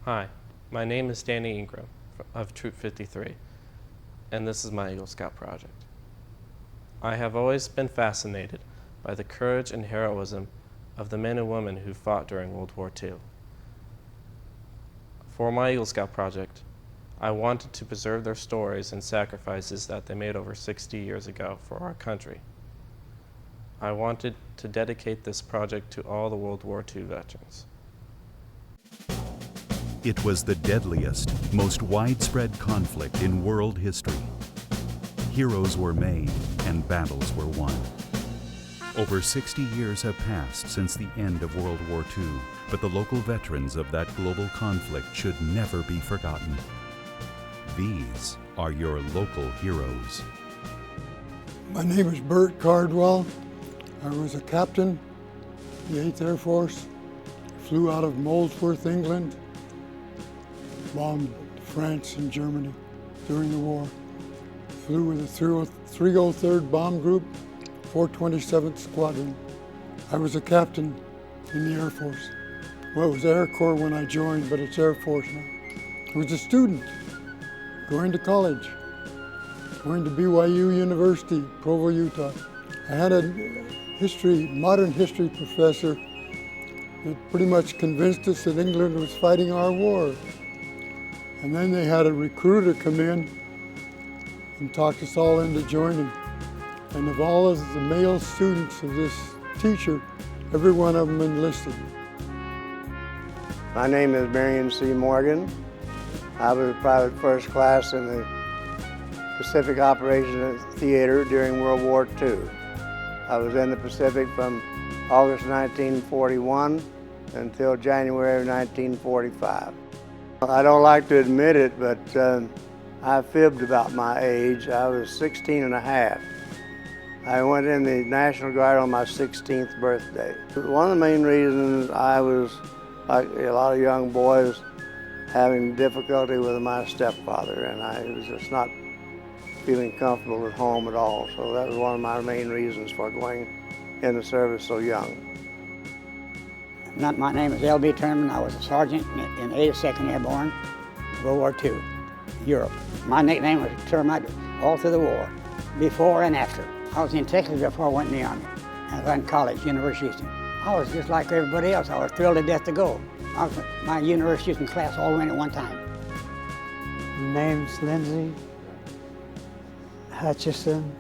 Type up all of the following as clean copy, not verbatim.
Hi, my name is Danny Ingram of Troop 53, and this is my Eagle Scout project. I have always been fascinated by the courage and heroism of the men and women who fought during World War II. For my Eagle Scout project, I wanted to preserve their stories and sacrifices that they made over 60 years ago for our country. I wanted to dedicate this project to all the World War II veterans. It was the deadliest, most widespread conflict in world history. Heroes were made and battles were won. Over 60 years have passed since the end of World War II, but the local veterans of that global conflict should never be forgotten. These are your local heroes. My name is Bert Cardwell. I was a captain in the 8th Air Force, flew out of Molesworth, England, bombed France and Germany during the war. Flew with the 303rd Bomb Group, 427th Squadron. I was a captain in the Air Force. Well, it was Air Corps when I joined, but it's Air Force now. I was a student, going to college, going to BYU University, Provo, Utah. I had a modern history professor that pretty much convinced us that England was fighting our war. And then they had a recruiter come in and talked us all into joining. And of all of the male students of this teacher, every one of them enlisted. My name is Marion C. Morgan. I was a private first class in the Pacific Operations Theater during World War II. I was in the Pacific from August 1941 until January of 1945. I don't like to admit it, but I fibbed about my age. I was 16 and a half. I went in the National Guard on my 16th birthday. One of the main reasons I was, like a lot of young boys, having difficulty with my stepfather, and I was just not feeling comfortable at home at all. So that was one of my main reasons for going in the service so young. My name is L.B. Turnerman. I was a sergeant in the 82nd Airborne, World War II, Europe. My nickname was Termite all through the war, before and after. I was in Texas before I went in the Army. I was in college, University of Houston. I was just like everybody else. I was thrilled to death to go. My University of Houston class all went at one time. My name's Lindsay Hutchison.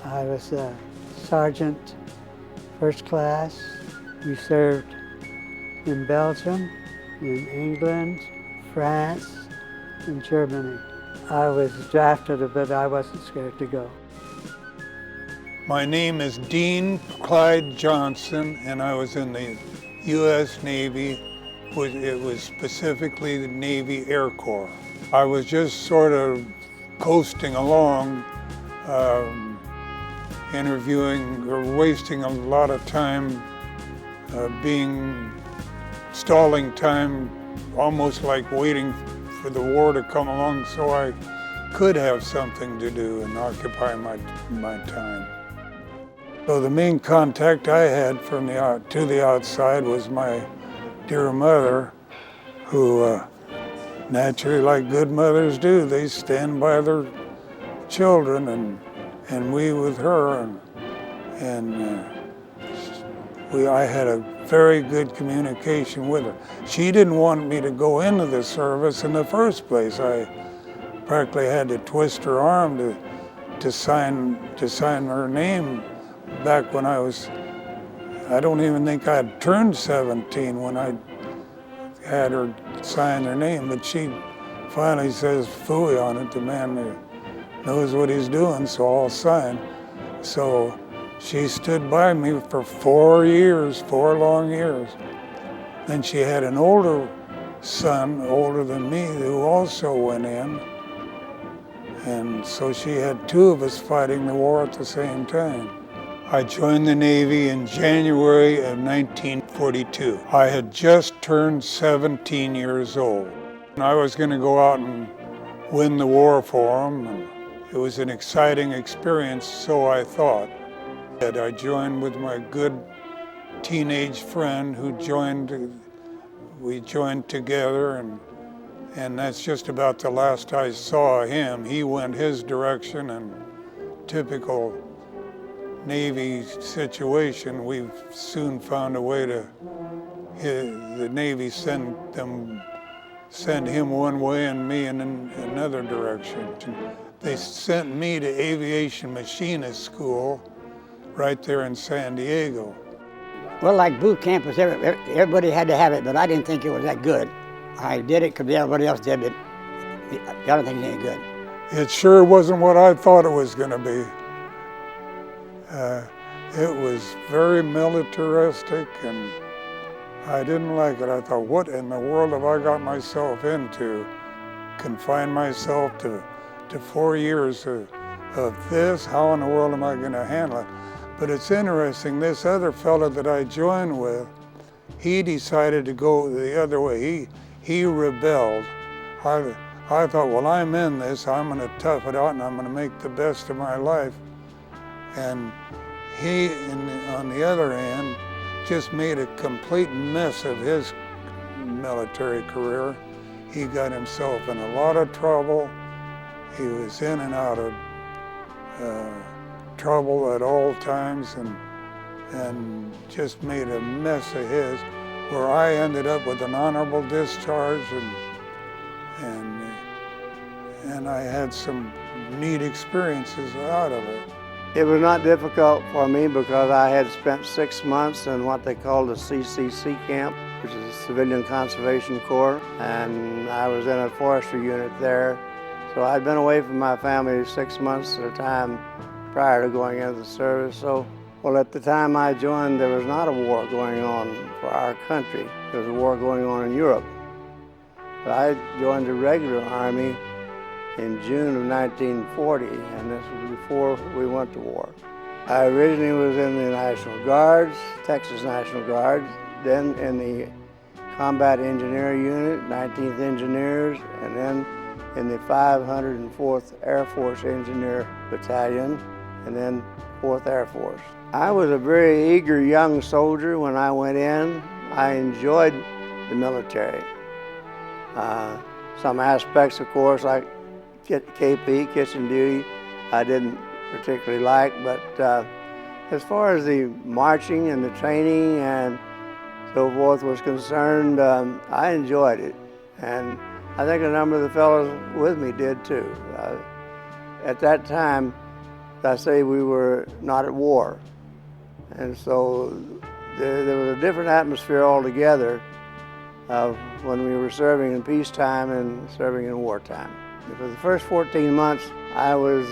I was a sergeant, first class. We served in Belgium, in England, France, and Germany. I was drafted, but I wasn't scared to go. My name is Dean Clyde Johnson, and I was in the U.S. Navy. It was specifically the Navy Air Corps. I was just sort of coasting along, interviewing or wasting a lot of time, stalling time, almost like waiting for the war to come along so I could have something to do and occupy my time. So the main contact I had to the outside was my dear mother, who naturally, like good mothers do, they stand by their children, and we with her, I had a very good communication with her. She didn't want me to go into the service in the first place. I practically had to twist her arm to sign her name back when I don't even think I'd turned 17 when I had her sign her name, but she finally says phooey on it, the man knows what he's doing, so I'll sign. So she stood by me for 4 years, 4 long years. Then she had an older son, older than me, who also went in. And so she had 2 of us fighting the war at the same time. I joined the Navy in January of 1942. I had just turned 17 years old. I was going to go out and win the war for them. And it was an exciting experience, so I thought. I joined with my good teenage friend who joined we joined together, and that's just about the last I saw him. He went his direction, and typical Navy situation, we soon found a way to, the Navy send him one way and me in another direction. They sent me to aviation machinist school right there in San Diego. Well, like boot camp, everybody had to have it, but I didn't think it was that good. I did it because everybody else did it. I don't think it's any good. It sure wasn't what I thought it was going to be. It was very militaristic, and I didn't like it. I thought, what in the world have I got myself into? Confine myself to 4 years of this? How in the world am I going to handle it? But it's interesting, this other fellow that I joined with, he decided to go the other way. He rebelled. I thought, well, I'm in this, I'm going to tough it out and I'm going to make the best of my life. And he, on the other hand, just made a complete mess of his military career. He got himself in a lot of trouble. He was in and out of trouble at all times, and just made a mess of his, where I ended up with an honorable discharge, and I had some neat experiences out of it. It was not difficult for me because I had spent 6 months in what they called a CCC camp, which is a Civilian Conservation Corps, and I was in a forestry unit there. So I'd been away from my family 6 months at a time prior to going into the service. So, well, at the time I joined, there was not a war going on for our country. There was a war going on in Europe. But I joined the regular Army in June of 1940, and this was before we went to war. I originally was in the National Guards, Texas National Guards, then in the Combat Engineer Unit, 19th Engineers, and then in the 504th Air Force Engineer Battalion, and then 4th Air Force. I was a very eager young soldier when I went in. I enjoyed the military. Some aspects, of course, like KP, kitchen duty, I didn't particularly like, but as far as the marching and the training and so forth was concerned, I enjoyed it. And I think a number of the fellows with me did too. At that time, I say we were not at war. And so there was a different atmosphere altogether when we were serving in peacetime and serving in wartime. For the first 14 months, I was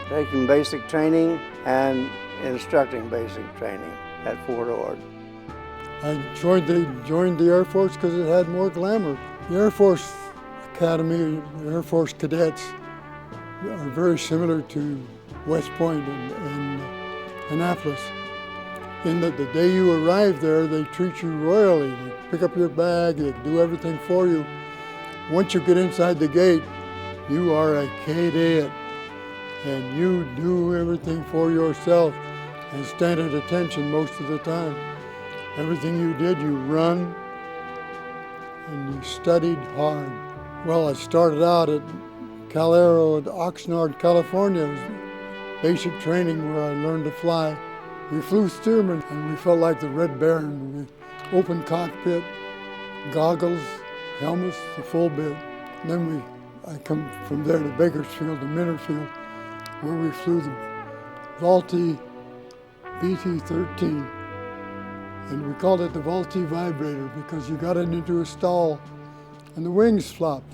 taking basic training and instructing basic training at Fort Ord. I joined the Air Force because it had more glamour. The Air Force Academy, the Air Force cadets are very similar to West Point and Annapolis, in that the day you arrive there, they treat you royally. They pick up your bag, they do everything for you. Once you get inside the gate, you are a cadet, and you do everything for yourself and stand at attention most of the time. Everything you did, you run, and you studied hard. Well, I started out at Cal Aero at Oxnard, California. It was basic training where I learned to fly. We flew Stearman, and we felt like the Red Baron. We open cockpit, goggles, helmets, the full bit. And then I come from there to Bakersfield, to Minterfield, where we flew the Vultee BT-13. And we called it the Vultee Vibrator because you got it into a stall and the wings flopped.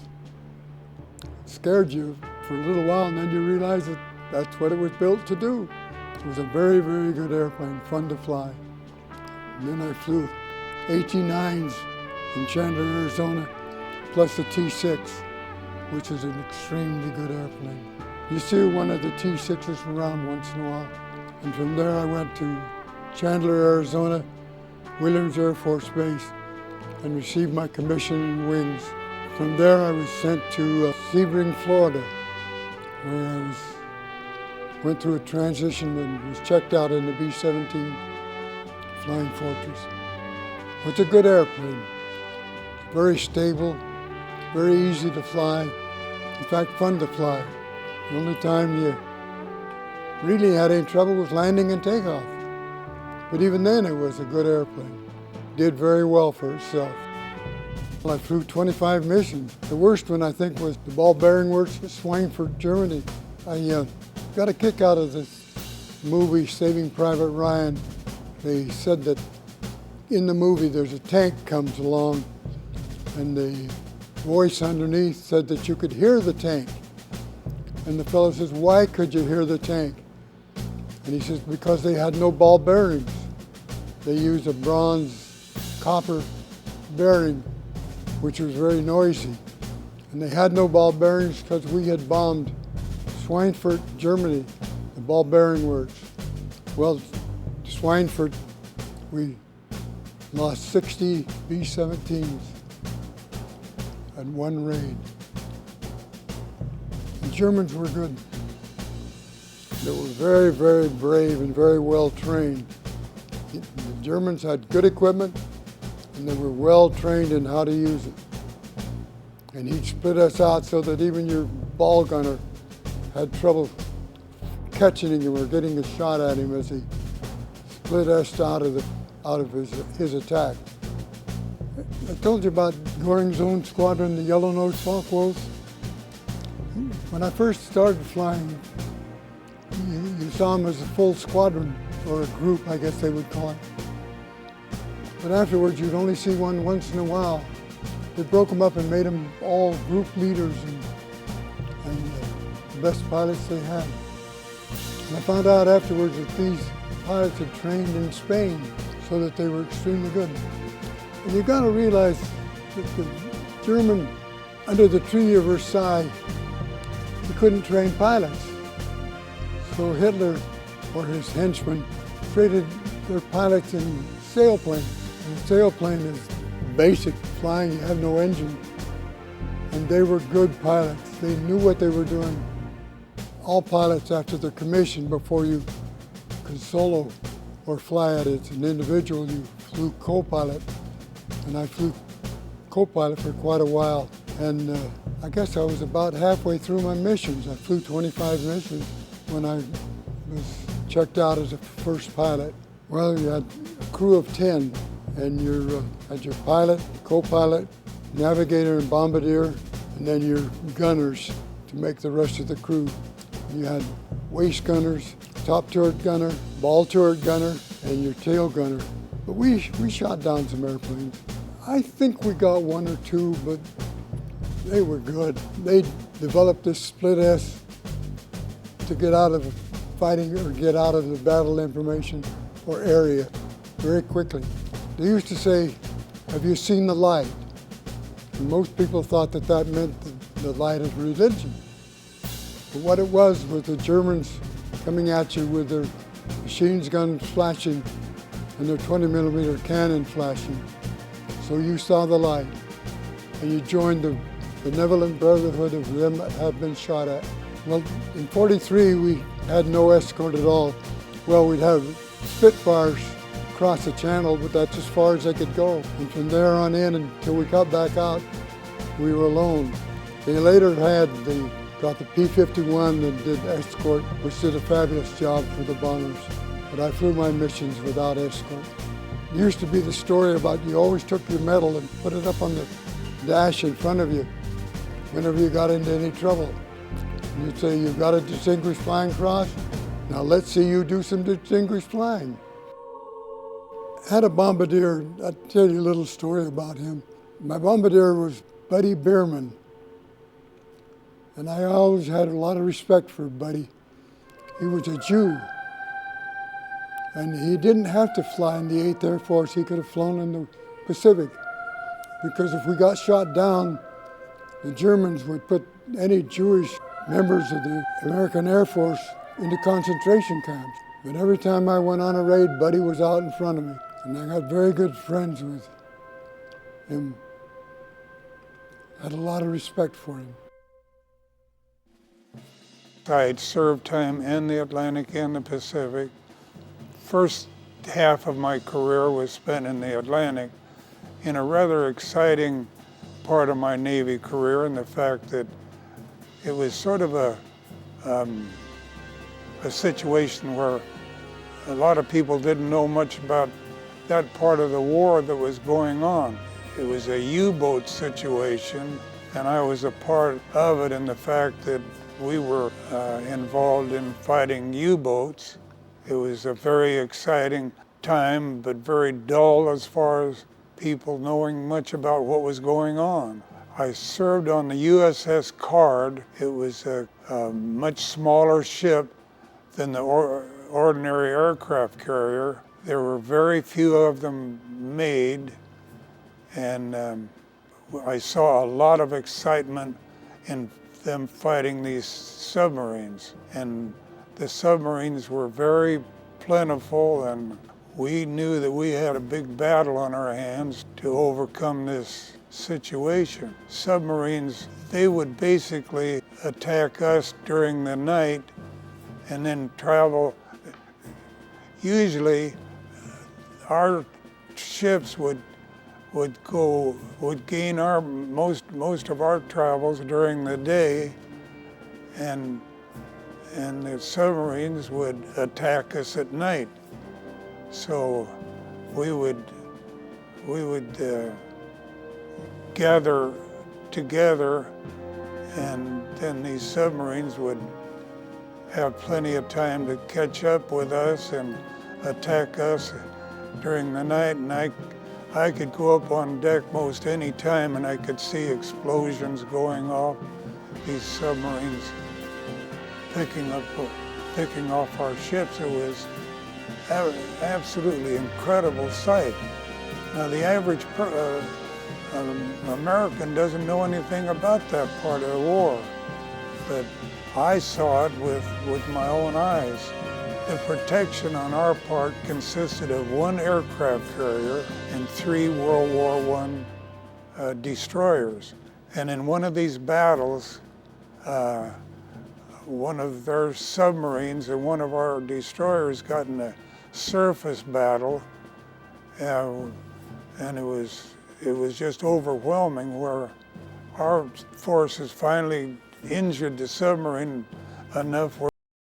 It scared you for a little while, and then you realized that that's what it was built to do. It was a very, very good airplane, fun to fly. And then I flew AT-9s in Chandler, Arizona, plus the T-6, which is an extremely good airplane. You see one of the T-6s around once in a while. And from there I went to Chandler, Arizona, Williams Air Force Base, and received my commission in wings. From there I was sent to Sebring, Florida, where I went through a transition and was checked out in the B-17 Flying Fortress. It's a good airplane. very stable, very easy to fly. In fact, fun to fly. The only time you really had any trouble was landing and takeoff. But even then, it was a good airplane. Did very well for itself. I flew 25 missions. The worst one, I think, was the ball bearing works at Schweinfurt, Germany. I got a kick out of this movie, Saving Private Ryan. They said that in the movie there's a tank comes along, and the voice underneath said that you could hear the tank. And the fellow says, why could you hear the tank? And he says, because they had no ball bearings. They used a bronze copper bearing, which was very noisy. And they had no ball bearings because we had bombed Schweinfurt, Germany, the ball bearing works. Well, Schweinfurt, we lost 60 B-17s at one raid. The Germans were good. They were very, very brave and very well trained. The Germans had good equipment, and they were well trained in how to use it. And he'd split us out so that even your ball gunner had trouble catching him or getting a shot at him as he split us out of his attack. I told you about Goring's own squadron, the Yellow-Nosed Focke-Wulfs. When I first started flying, you saw them as a full squadron, or a group, I guess they would call it. But afterwards, you'd only see one once in a while. They broke them up and made them all group leaders and the best pilots they had. And I found out afterwards that these pilots had trained in Spain so that they were extremely good. And you've got to realize that the German, under the Treaty of Versailles, he couldn't train pilots. So Hitler or his henchmen traded their pilots in sailplanes. And a sailplane is basic flying, you have no engine. And they were good pilots. They knew what they were doing. All pilots, after their commission, before you could solo or fly it as an individual, you flew co-pilot. And I flew co-pilot for quite a while. And I guess I was about halfway through my missions. I flew 25 missions when I was checked out as a first pilot. Well, you had a crew of 10, and you had your pilot, co-pilot, navigator and bombardier, and then your gunners to make the rest of the crew. You had waist gunners, top turret gunner, ball turret gunner, and your tail gunner. But we shot down some airplanes. I think we got one or two, but they were good. They developed this split S to get out of fighting or get out of the battle information or area very quickly. They used to say, have you seen the light? And most people thought that that meant the light of religion. But what it was the Germans coming at you with their machine guns flashing and their 20mm cannon flashing. So you saw the light, and you joined the benevolent brotherhood of them that have been shot at. Well, in '43, we had no escort at all. Well, we'd have Spitfires across the channel, but that's as far as they could go. And from there on in until we got back out, we were alone. They later got the P-51 that did escort, which did a fabulous job for the bombers. But I flew my missions without escort. It used to be the story about you always took your medal and put it up on the dash in front of you whenever you got into any trouble. And you'd say, you've got a Distinguished Flying Cross? Now let's see you do some distinguished flying. I had a bombardier. I'll tell you a little story about him. My bombardier was Buddy Bierman. And I always had a lot of respect for Buddy. He was a Jew. And he didn't have to fly in the 8th Air Force. He could have flown in the Pacific. Because if we got shot down, the Germans would put any Jewish members of the American Air Force into concentration camps. But every time I went on a raid, Buddy was out in front of me. And I got very good friends with him. I had a lot of respect for him. I had served time in the Atlantic and the Pacific. First half of my career was spent in the Atlantic in a rather exciting part of my Navy career, and the fact that it was sort of a situation where a lot of people didn't know much about that part of the war that was going on. It was a U-boat situation, and I was a part of it in the fact that we were involved in fighting U-boats. It was a very exciting time, but very dull as far as people knowing much about what was going on. I served on the USS Card. It was a much smaller ship than the ordinary aircraft carrier. There were very few of them made, and I saw a lot of excitement in them fighting these submarines. And the submarines were very plentiful, and we knew that we had a big battle on our hands to overcome this situation. Submarines, they would basically attack us during the night and then travel. Usually our ships would gain our most of our travels during the day, and the submarines would attack us at night. So we would gather together, and then these submarines would have plenty of time to catch up with us and attack us during the night. And I could go up on deck most any time, and I could see explosions going off, these submarines picking off our ships. It was absolutely incredible sight. Now the average American doesn't know anything about that part of the war, but I saw it with my own eyes. The protection on our part consisted of one aircraft carrier and 3 World War I destroyers. And in one of these battles, one of their submarines and one of our destroyers got in a surface battle, and it was just overwhelming, where our forces finally injured the submarine enough where